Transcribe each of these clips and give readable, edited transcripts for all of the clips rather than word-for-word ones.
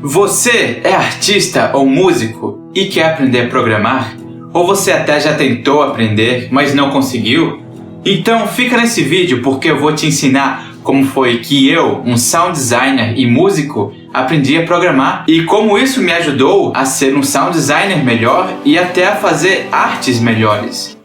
Você é artista ou músico e quer aprender a programar? Ou você até já tentou aprender, mas não conseguiu? Então fica nesse vídeo porque eu vou te ensinar como foi que eu, um sound designer e músico, aprendi a programar e como isso me ajudou a ser um sound designer melhor e até a fazer artes melhores.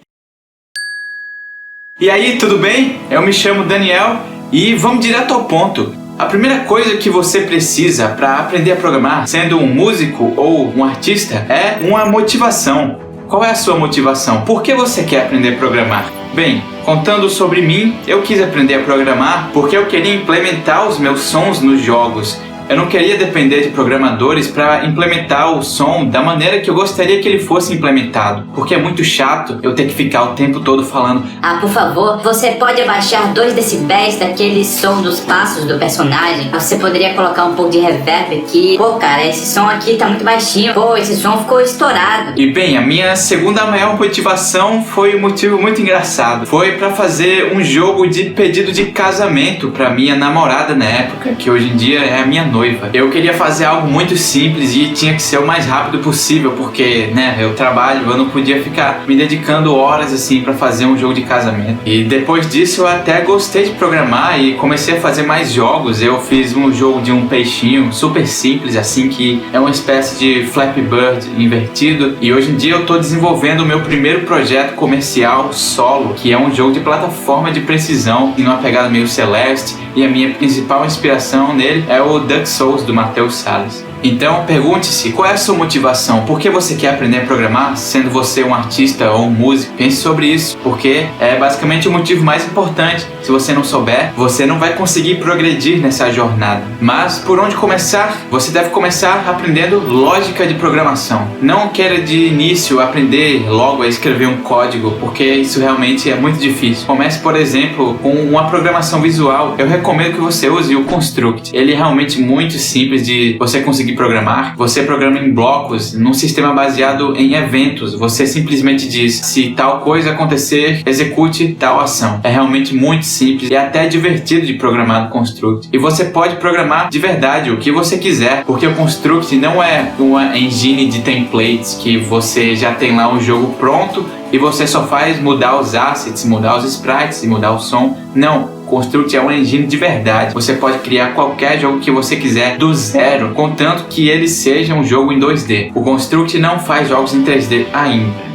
E aí, tudo bem? Eu me chamo Daniel e vamos direto ao ponto. A primeira coisa que você precisa para aprender a programar, sendo um músico ou um artista, é uma motivação. Qual é a sua motivação? Por que você quer aprender a programar? Bem, contando sobre mim, eu quis aprender a programar porque eu queria implementar os meus sons nos jogos. Eu não queria depender de programadores para implementar o som da maneira que eu gostaria que ele fosse implementado, porque é muito chato eu ter que ficar o tempo todo falando: por favor, você pode abaixar 2 decibéis daquele som dos passos do personagem? Você poderia colocar um pouco de reverb aqui? Pô, cara, esse som aqui tá muito baixinho. Pô, esse som ficou estourado. E bem, a minha segunda maior motivação foi um motivo muito engraçado. Foi para fazer um jogo de pedido de casamento para minha namorada na época, que hoje em dia é a minha noiva. Eu queria fazer algo muito simples e tinha que ser o mais rápido possível, porque, eu trabalho, eu não podia ficar me dedicando horas assim para fazer um jogo de casamento. E depois disso eu até gostei de programar e comecei a fazer mais jogos. Eu fiz um jogo de um peixinho super simples assim, que é uma espécie de Flappy Bird invertido, e hoje em dia eu estou desenvolvendo o meu primeiro projeto comercial solo, que é um jogo de plataforma de precisão em uma pegada meio Celeste, e a minha principal inspiração nele é o Dark Souls do Matheus Salles. Então pergunte-se, qual é a sua motivação? Por que você quer aprender a programar, sendo você um artista ou um músico? Pense sobre isso, porque é basicamente o motivo mais importante. Se você não souber, você não vai conseguir progredir nessa jornada. Mas por onde começar? Você deve começar aprendendo lógica de programação. Não queira de início aprender logo a escrever um código, porque isso realmente é muito difícil. Comece, por exemplo, com uma programação visual. Eu recomendo que você use o Construct. Ele é realmente muito simples de você conseguir programar. Você programa em blocos, num sistema baseado em eventos. Você simplesmente diz: se tal coisa acontecer, execute tal ação. É realmente muito simples e até divertido de programar no Construct. E você pode programar de verdade o que você quiser, porque o Construct não é uma engine de templates que você já tem lá um jogo pronto e você só faz mudar os assets, mudar os sprites e mudar o som. Não. Construct é uma engine de verdade. Você pode criar qualquer jogo que você quiser do zero, contanto que ele seja um jogo em 2D. O Construct não faz jogos em 3D ainda.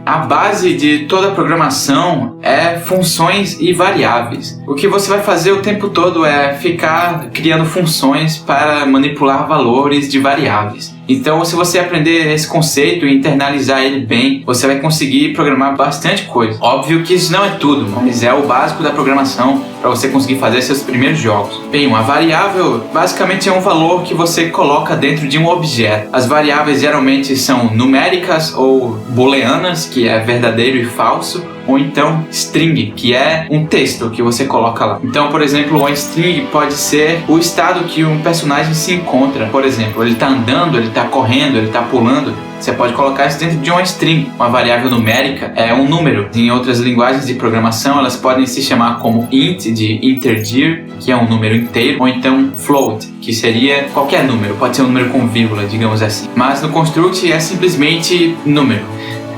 A base de toda a programação é funções e variáveis. O que você vai fazer o tempo todo é ficar criando funções para manipular valores de variáveis. Então, se você aprender esse conceito e internalizar ele bem, você vai conseguir programar bastante coisa. Óbvio que isso não é tudo, mas é o básico da programação para você conseguir fazer seus primeiros jogos. Bem, uma variável basicamente é um valor que você coloca dentro de um objeto. As variáveis geralmente são numéricas ou booleanas, que é verdadeiro e falso, ou então string, que é um texto que você coloca lá. Então, por exemplo, uma string pode ser o estado que um personagem se encontra. Por exemplo, ele está andando, ele está correndo, ele está pulando. Você pode colocar isso dentro de uma string. Uma variável numérica é um número. Em outras linguagens de programação, elas podem se chamar como int, de integer, que é um número inteiro, ou então float, que seria qualquer número. Pode ser um número com vírgula, digamos assim. Mas no Construct é simplesmente número.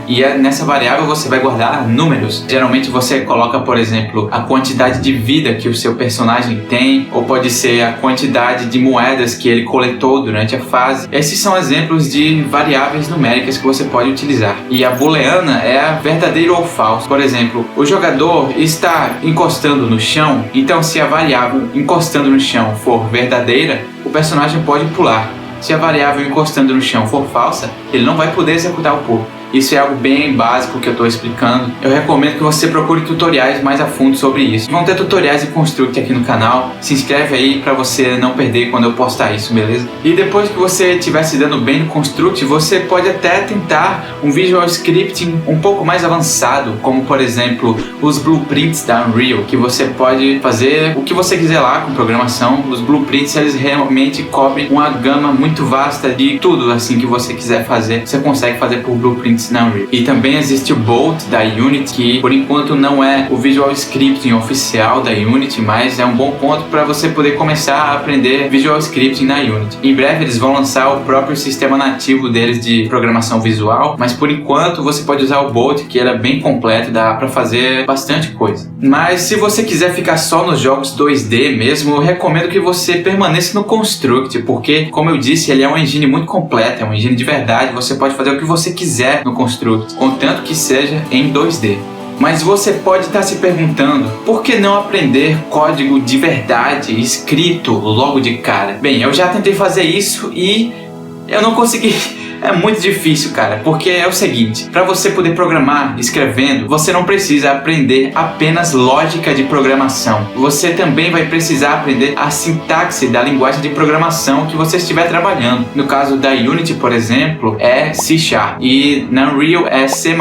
E nessa variável você vai guardar números. Geralmente você coloca, por exemplo, a quantidade de vida que o seu personagem tem, ou pode ser a quantidade de moedas que ele coletou durante a fase. Esses são exemplos de variáveis numéricas que você pode utilizar. E a booleana é a verdadeiro ou falso. Por exemplo, o jogador está encostando no chão, então se a variável encostando no chão for verdadeira, o personagem pode pular. Se a variável encostando no chão for falsa, ele não vai poder executar o pulo. Isso é algo bem básico que eu estou explicando. Eu recomendo que você procure tutoriais mais a fundo sobre isso. Vão ter tutoriais de Construct aqui no canal. Se inscreve aí para você não perder quando eu postar isso, beleza? E depois que você estiver se dando bem no Construct, você pode até tentar um Visual Scripting um pouco mais avançado, como por exemplo os blueprints da Unreal, que você pode fazer o que você quiser lá com programação. Os blueprints, eles realmente cobrem uma gama muito vasta de tudo assim que você quiser fazer. Você consegue fazer por blueprints Unity na Unreal. E também existe o Bolt da Unity, que por enquanto não é o Visual Scripting oficial da Unity, mas é um bom ponto para você poder começar a aprender Visual Scripting na Unity. Em breve eles vão lançar o próprio sistema nativo deles de programação visual, mas por enquanto você pode usar o Bolt, que ele é bem completo, dá para fazer bastante coisa. Mas se você quiser ficar só nos jogos 2D mesmo, eu recomendo que você permaneça no Construct, porque, como eu disse, ele é uma engine muito completa, é uma engine de verdade, você pode fazer o que você quiser no Construct, contanto que seja em 2D. Mas você pode estar se perguntando, por que não aprender código de verdade escrito logo de cara? Bem, eu já tentei fazer isso e eu não consegui. É muito difícil, cara, porque é o seguinte, para você poder programar escrevendo, você não precisa aprender apenas lógica de programação. Você também vai precisar aprender a sintaxe da linguagem de programação que você estiver trabalhando. No caso da Unity, por exemplo, é C# e na Unreal é C++.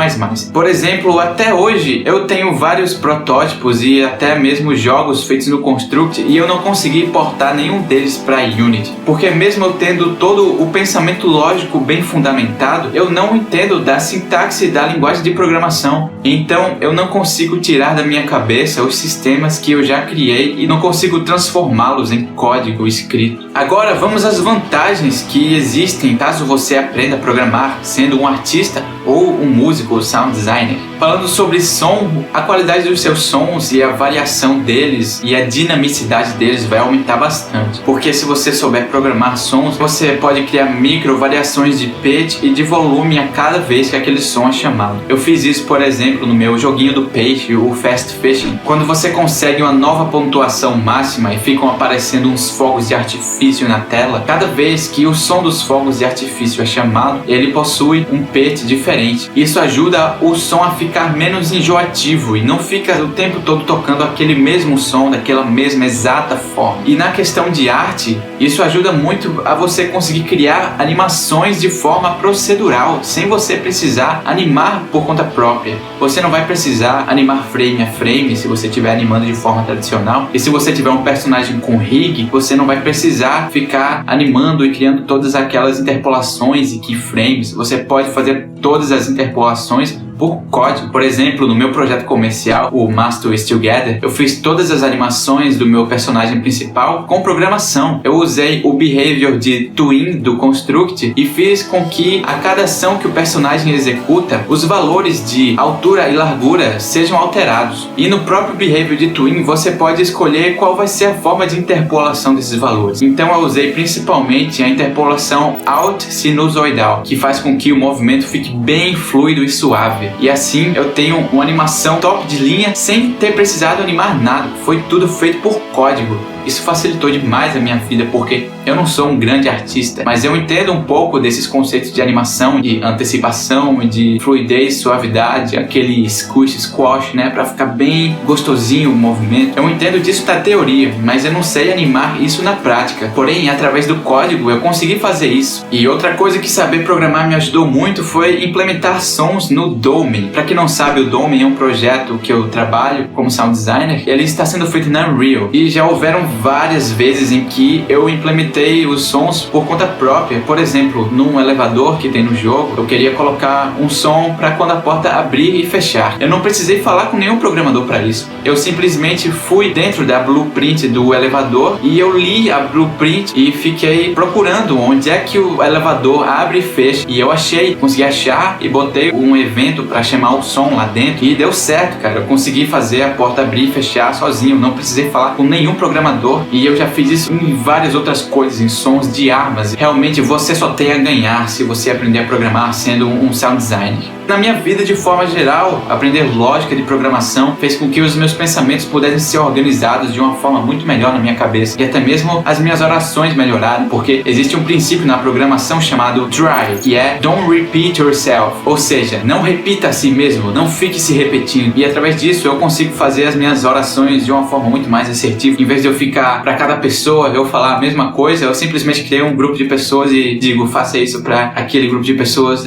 Por exemplo, até hoje eu tenho vários protótipos e até mesmo jogos feitos no Construct e eu não consegui portar nenhum deles para Unity, porque mesmo eu tendo todo o pensamento lógico bem fundamentado, eu não entendo da sintaxe da linguagem de programação. Então eu não consigo tirar da minha cabeça os sistemas que eu já criei e não consigo transformá-los em código escrito. Agora vamos às vantagens que existem caso você aprenda a programar sendo um artista ou um músico ou sound designer. Falando sobre som, a qualidade dos seus sons e a variação deles e a dinamicidade deles vai aumentar bastante. Porque se você souber programar sons, você pode criar micro variações de pitch e de volume a cada vez que aquele som é chamado. Eu fiz isso, por exemplo, no meu joguinho do peixe, o Fast Fishing. Quando você consegue uma nova pontuação máxima e ficam aparecendo uns fogos de artifício na tela, cada vez que o som dos fogos de artifício é chamado, ele possui um pitch diferente. Isso ajuda o som a ficar menos enjoativo e não fica o tempo todo tocando aquele mesmo som daquela mesma exata forma. E na questão de arte, isso ajuda muito a você conseguir criar animações de forma procedural, sem você precisar animar por conta própria. Você não vai precisar animar frame a frame se você estiver animando de forma tradicional. E se você tiver um personagem com rig, você não vai precisar ficar animando e criando todas aquelas interpolações e keyframes. Você pode fazer todas as interpolações por código. Por exemplo, no meu projeto comercial, o Master Is Together, eu fiz todas as animações do meu personagem principal com programação. Eu usei o behavior de twin do Construct e fiz com que a cada ação que o personagem executa, os valores de altura e largura sejam alterados. E no próprio behavior de twin, você pode escolher qual vai ser a forma de interpolação desses valores. Então eu usei principalmente a interpolação alt-sinusoidal, que faz com que o movimento fique bem fluido e suave. E assim eu tenho uma animação top de linha sem ter precisado animar nada. Foi tudo feito por código. Isso facilitou demais a minha vida, porque eu não sou um grande artista, mas eu entendo um pouco desses conceitos de animação, de antecipação, de fluidez, suavidade, aquele squash, né, pra ficar bem gostosinho o movimento. Eu entendo disso na teoria, mas eu não sei animar isso na prática. Porém, através do código eu consegui fazer isso. E outra coisa que saber programar me ajudou muito foi implementar sons no Dolmen. Pra quem não sabe, o Dolmen é um projeto que eu trabalho como sound designer. Ele está sendo feito na Unreal e já houveram várias vezes em que eu implementei os sons por conta própria. Por exemplo, num elevador que tem no jogo, eu queria colocar um som para quando a porta abrir e fechar. Eu não precisei falar com nenhum programador para isso. Eu simplesmente fui dentro da blueprint do elevador e eu li a blueprint e fiquei procurando onde é que o elevador abre e fecha. E eu consegui achar e botei um evento para chamar o som lá dentro e deu certo, cara. Eu consegui fazer a porta abrir e fechar sozinho. Não precisei falar com nenhum programador. E eu já fiz isso em várias outras coisas, em sons de armas. Realmente você só tem a ganhar se você aprender a programar sendo um sound designer. Na minha vida, de forma geral, aprender lógica de programação fez com que os meus pensamentos pudessem ser organizados de uma forma muito melhor na minha cabeça. E até mesmo as minhas orações melhoraram, porque existe um princípio na programação chamado DRY, que é Don't Repeat Yourself. Ou seja, não repita a si mesmo, não fique se repetindo. E através disso eu consigo fazer as minhas orações de uma forma muito mais assertiva. Em vez de eu ficar para cada pessoa eu falar a mesma coisa, eu simplesmente criei um grupo de pessoas e digo, faça isso para aquele grupo de pessoas.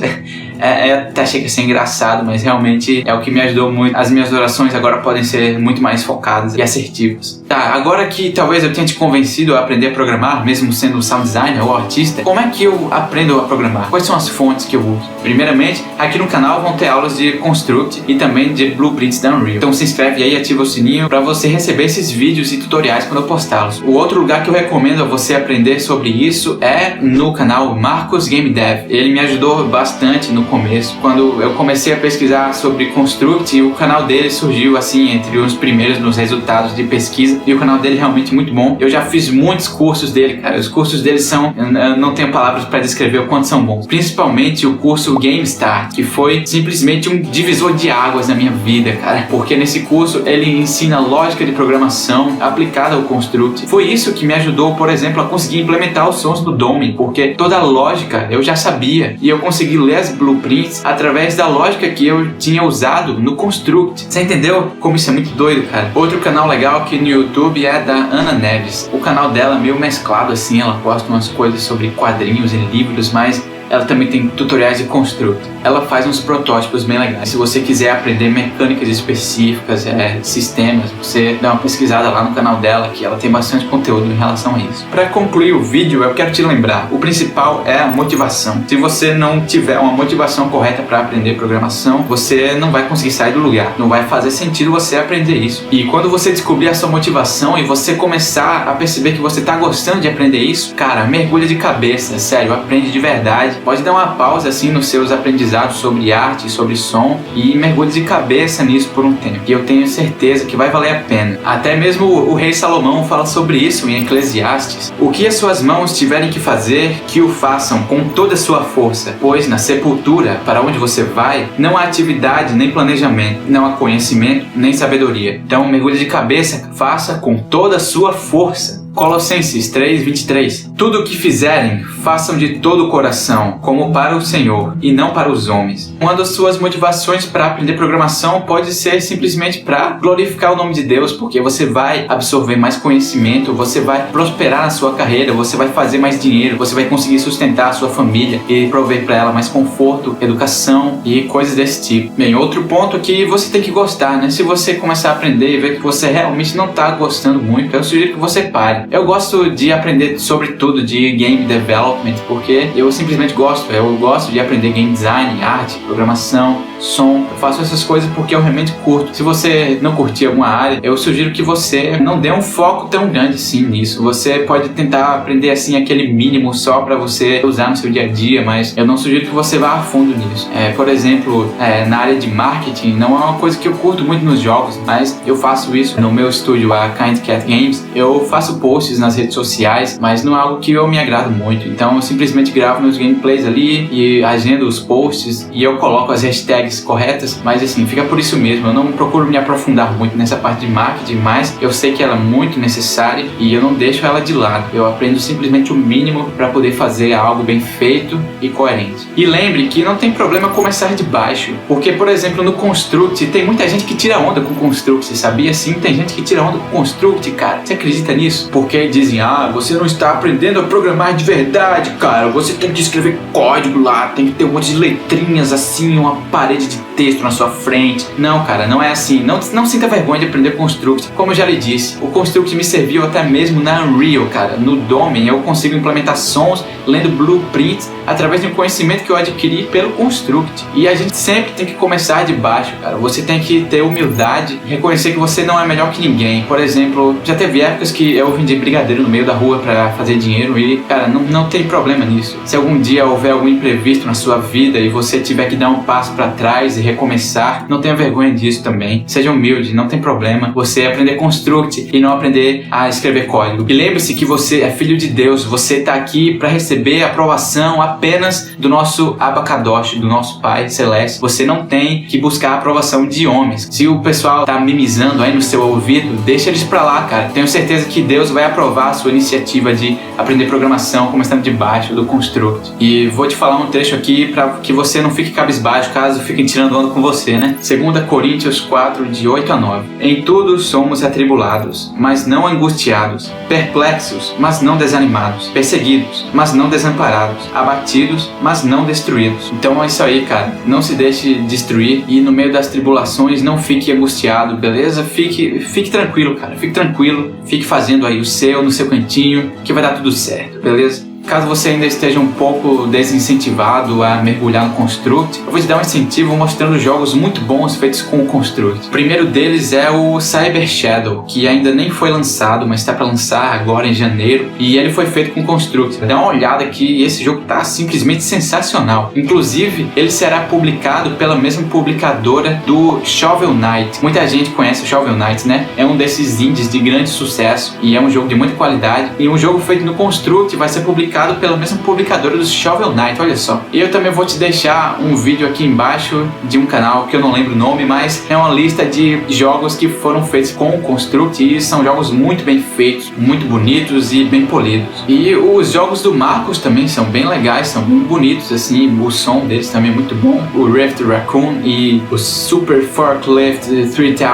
Até chega a ser engraçado, mas realmente é o que me ajudou muito. As minhas orações agora podem ser muito mais focadas e assertivas. Tá, agora que talvez eu tenha te convencido a aprender a programar, mesmo sendo um sound designer ou artista, como é que eu aprendo a programar? Quais são as fontes que eu uso? Primeiramente, aqui no canal vão ter aulas de Construct e também de Blueprints da Unreal. Então se inscreve aí e ativa o sininho para você receber esses vídeos e tutoriais quando eu postá-los. O outro lugar que eu recomendo a você aprender sobre isso é no canal Marcos Game Dev. Ele me ajudou bastante no começo. Quando eu comecei a pesquisar sobre Construct, o canal dele surgiu assim entre os primeiros nos resultados de pesquisa, e o canal dele é realmente muito bom. Eu já fiz muitos cursos dele, cara. Os cursos dele são... eu não tenho palavras para descrever o quanto são bons. Principalmente o curso Game Start, que foi simplesmente um divisor de águas na minha vida, cara. Porque nesse curso ele ensina lógica de programação aplicada ao Construct. Foi isso que me ajudou, por exemplo, a conseguir implementar os sons do Domain, porque toda a lógica eu já sabia e eu consegui ler as blueprints através da lógica que eu tinha usado no Construct. Você entendeu como isso é muito doido, cara? Outro canal legal aqui no YouTube é da Ana Neves. O canal dela é meio mesclado assim, ela posta umas coisas sobre quadrinhos e livros, mas ela também tem tutoriais de Construct. Ela faz uns protótipos bem legais. Se você quiser aprender mecânicas específicas, sistemas, você dá uma pesquisada lá no canal dela, que ela tem bastante conteúdo em relação a isso. Para concluir o vídeo, eu quero te lembrar, o principal é a motivação. Se você não tiver uma motivação correta para aprender programação, você não vai conseguir sair do lugar. Não vai fazer sentido você aprender isso. E quando você descobrir a sua motivação e você começar a perceber que você está gostando de aprender isso, cara, mergulha de cabeça, sério, aprende de verdade. Pode dar uma pausa assim nos seus aprendizados sobre arte, sobre som, e mergulhe de cabeça nisso por um tempo. E eu tenho certeza que vai valer a pena. Até mesmo o rei Salomão fala sobre isso em Eclesiastes. O que as suas mãos tiverem que fazer, que o façam com toda a sua força, pois na sepultura, para onde você vai, não há atividade nem planejamento, não há conhecimento nem sabedoria. Então mergulhe de cabeça, faça com toda a sua força. Colossenses 3:23. Tudo o que fizerem, façam de todo o coração, como para o Senhor, e não para os homens. Uma das suas motivações para aprender programação pode ser simplesmente para glorificar o nome de Deus, porque você vai absorver mais conhecimento, você vai prosperar na sua carreira, você vai fazer mais dinheiro, você vai conseguir sustentar a sua família e prover para ela mais conforto, educação e coisas desse tipo. Bem, outro ponto é que você tem que gostar, né? Se você começar a aprender e ver que você realmente não está gostando muito, eu sugiro que você pare. Eu gosto de aprender sobre tudo de game development, porque eu simplesmente gosto. Eu gosto de aprender game design, arte, programação, som. Eu faço essas coisas porque eu realmente curto. Se você não curtir alguma área, eu sugiro que você não dê um foco tão grande assim nisso. Você pode tentar aprender assim aquele mínimo só para você usar no seu dia a dia, mas eu não sugiro que você vá a fundo nisso. Por exemplo, na área de marketing, não é uma coisa que eu curto muito nos jogos, mas eu faço isso no meu estúdio, a Kind Cat Games. Eu faço posts nas redes sociais, mas não é algo que eu me agrado muito. Então eu simplesmente gravo meus gameplays ali e agendo os posts e eu coloco as hashtags corretas, mas assim, fica por isso mesmo. Eu não procuro me aprofundar muito nessa parte de marketing, mas eu sei que ela é muito necessária e eu não deixo ela de lado. Eu aprendo simplesmente o mínimo para poder fazer algo bem feito e coerente. E lembre que não tem problema começar de baixo, porque, por exemplo, no Construct, tem muita gente que tira onda com Construct, sabia? Sim, tem gente que tira onda com Construct, cara. Você acredita nisso? Porque dizem, você não está aprendendo a programar de verdade, cara. Você tem que escrever código lá, tem que ter um monte de letrinhas assim, uma parede de texto na sua frente. Não, cara, não é assim. Não sinta vergonha de aprender Construct. Como eu já lhe disse, o Construct me serviu até mesmo na Unreal, cara. No Domain eu consigo implementar sons lendo blueprints através de um conhecimento que eu adquiri pelo Construct. E a gente sempre tem que começar de baixo, cara. Você tem que ter humildade, reconhecer que você não é melhor que ninguém. Por exemplo, já teve épocas que eu vendi brigadeiro no meio da rua pra fazer dinheiro e, cara, não tem problema nisso. Se algum dia houver algum imprevisto na sua vida e você tiver que dar um passo pra trás e recomeçar, não tenha vergonha disso também. Seja humilde, não tem problema você aprender Construct e não aprender a escrever código. E lembre-se que você é filho de Deus, você tá aqui pra receber a aprovação apenas do nosso Abacadosh, do nosso Pai Celeste. Você não tem que buscar a aprovação de homens. Se o pessoal tá mimizando aí no seu ouvido, deixa eles pra lá, cara. Tenho certeza que Deus vai aprovar a sua iniciativa de aprender programação começando de baixo do Construct. E vou te falar um trecho aqui para que você não fique cabisbaixo caso fiquem tirando onda com você, né? 2 Coríntios 4, de 8 a 9. Em tudo somos atribulados, mas não angustiados, perplexos, mas não desanimados, perseguidos, mas não desamparados, abatidos, mas não destruídos. Então é isso aí, cara. Não se deixe destruir e no meio das tribulações não fique angustiado, beleza? Fique tranquilo, cara. Fique tranquilo. Fique fazendo aí o seu, no seu cantinho, que vai dar tudo certo, beleza? Caso você ainda esteja um pouco desincentivado a mergulhar no Construct, eu vou te dar um incentivo mostrando jogos muito bons feitos com o Construct. O primeiro deles é o Cyber Shadow, que ainda nem foi lançado, mas está para lançar agora em janeiro, e ele foi feito com o Construct. Dá uma olhada que esse jogo tá simplesmente sensacional. Inclusive, ele será publicado pela mesma publicadora do Shovel Knight. Muita gente conhece o Shovel Knight, né? É um desses indies de grande sucesso e é um jogo de muita qualidade. E um jogo feito no Construct vai ser publicado pela mesma publicadora do Shovel Knight, olha só. E eu também vou te deixar um vídeo aqui embaixo de um canal que eu não lembro o nome, mas é uma lista de jogos que foram feitos com o Construct e são jogos muito bem feitos, muito bonitos e bem polidos. E os jogos do Marcos também são bem legais, são bem bonitos, assim, o som deles também é muito bom. O Rift Raccoon e o Super Forklift 3000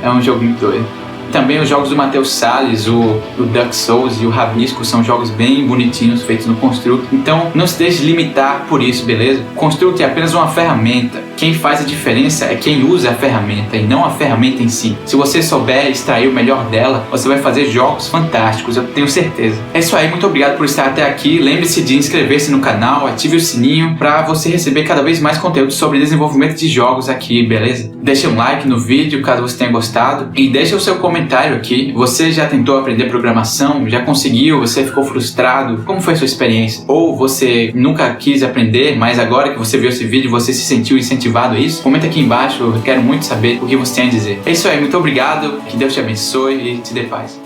é um jogo muito doido. Também os jogos do Matheus Salles, o Dark Souls e o Rabisco são jogos bem bonitinhos feitos no Construct. Então não se deixe limitar por isso, beleza? O Construct é apenas uma ferramenta. Quem faz a diferença é quem usa a ferramenta e não a ferramenta em si. Se você souber extrair o melhor dela, você vai fazer jogos fantásticos, eu tenho certeza. É isso aí, muito obrigado por estar até aqui. Lembre-se de inscrever-se no canal, ative o sininho para você receber cada vez mais conteúdo sobre desenvolvimento de jogos aqui, beleza? Deixe um like no vídeo caso você tenha gostado e deixe o seu comentário aqui. Você já tentou aprender programação? Já conseguiu? Você ficou frustrado? Como foi a sua experiência? Ou você nunca quis aprender, mas agora que você viu esse vídeo você se sentiu incentivado a isso? Comenta aqui embaixo, eu quero muito saber o que você tem a dizer. É isso aí, muito obrigado, que Deus te abençoe e te dê paz.